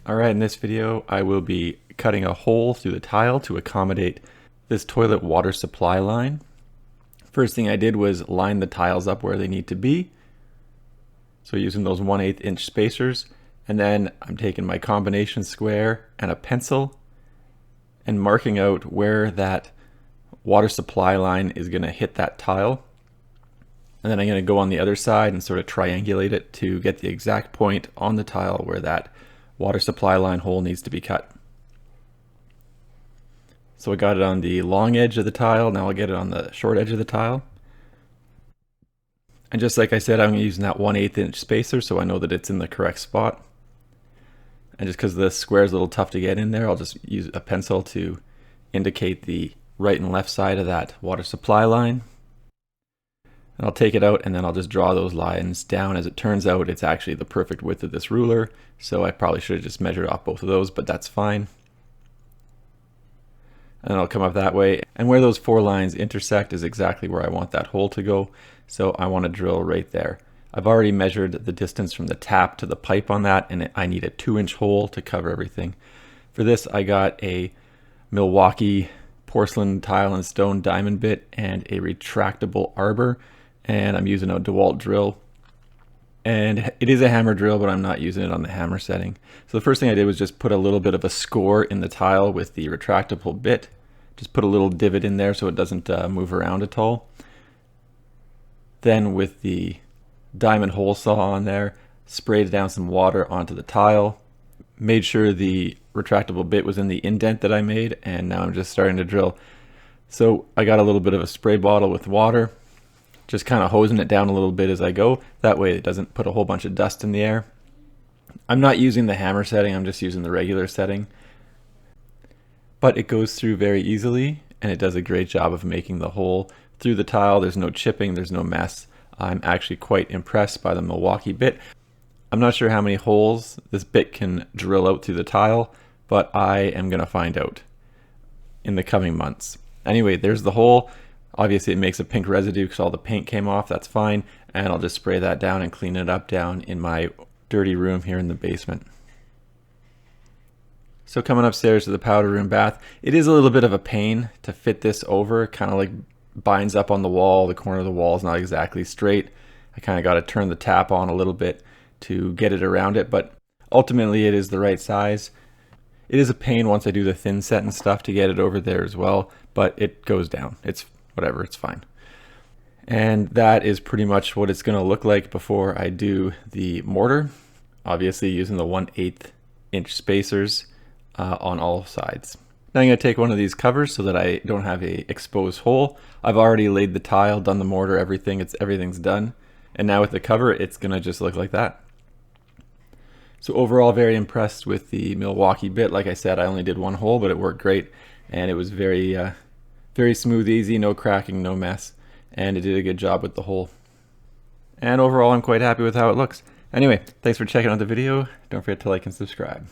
Alright, in this video I will be cutting a hole through the tile to accommodate this toilet water supply line. First thing I did was line the tiles up where they need to be. So using those 1/8 inch spacers, and then I'm taking my combination square and a pencil and marking out where that water supply line is going to hit that tile. And then I'm going to go on the other side and sort of triangulate it to get the exact point on the tile where that water supply line hole needs to be cut. So I got it on the long edge of the tile, now I'll get it on the short edge of the tile. And just like I said, I'm using that 1/8 inch spacer so I know that it's in the correct spot. And just because the square is a little tough to get in there, I'll just use a pencil to indicate the right and left side of that water supply line. And I'll take it out and then I'll just draw those lines down. As it turns out, it's actually the perfect width of this ruler, so I probably should have just measured off both of those, but that's fine. And I'll come up that way, and where those 4 lines intersect is exactly where I want that hole to go, so I want to drill right there. I've already measured the distance from the tap to the pipe on that, and I need a 2-inch hole to cover everything. For this I got a Milwaukee porcelain tile and stone diamond bit and a retractable arbor, and I'm using a DeWalt drill. And it is a hammer drill, but I'm not using it on the hammer setting. So the first thing I did was just put a little bit of a score in the tile with the retractable bit. Just put a little divot in there so it doesn't move around at all. Then with the diamond hole saw on there, sprayed down some water onto the tile, made sure the retractable bit was in the indent that I made, and now I'm just starting to drill. So I got a little bit of a spray bottle with water, just kind of hosing it down a little bit as I go. That way it doesn't put a whole bunch of dust in the air. I'm not using the hammer setting, I'm just using the regular setting. But it goes through very easily, and it does a great job of making the hole through the tile. There's no chipping, there's no mess. I'm actually quite impressed by the Milwaukee bit. I'm not sure how many holes this bit can drill out through the tile, but I am going to find out in the coming months. Anyway, there's the hole. Obviously it makes a pink residue because all the paint came off, that's fine. And I'll just spray that down and clean it up down in my dirty room here in the basement. So coming upstairs to the powder room bath, it is a little bit of a pain to fit this over, kind of like binds up on the wall. The corner of the wall is not exactly straight. I kind of got to turn the tap on a little bit to get it around it, but ultimately it is the right size. It is a pain once I do the thin set and stuff to get it over there as well, but it goes down. It's whatever, it's fine. And that is pretty much what it's going to look like before I do the mortar. Obviously using the 1/8 inch spacers on all sides. Now I'm going to take one of these covers so that I don't have a exposed hole. I've already laid the tile, done the mortar, everything's done. And now with the cover, it's going to just look like that. So overall, very impressed with the Milwaukee bit. Like I said, I only did 1 hole, but it worked great. And it was very smooth, easy, no cracking, no mess. And it did a good job with the hole. And overall, I'm quite happy with how it looks. Anyway, thanks for checking out the video. Don't forget to like and subscribe.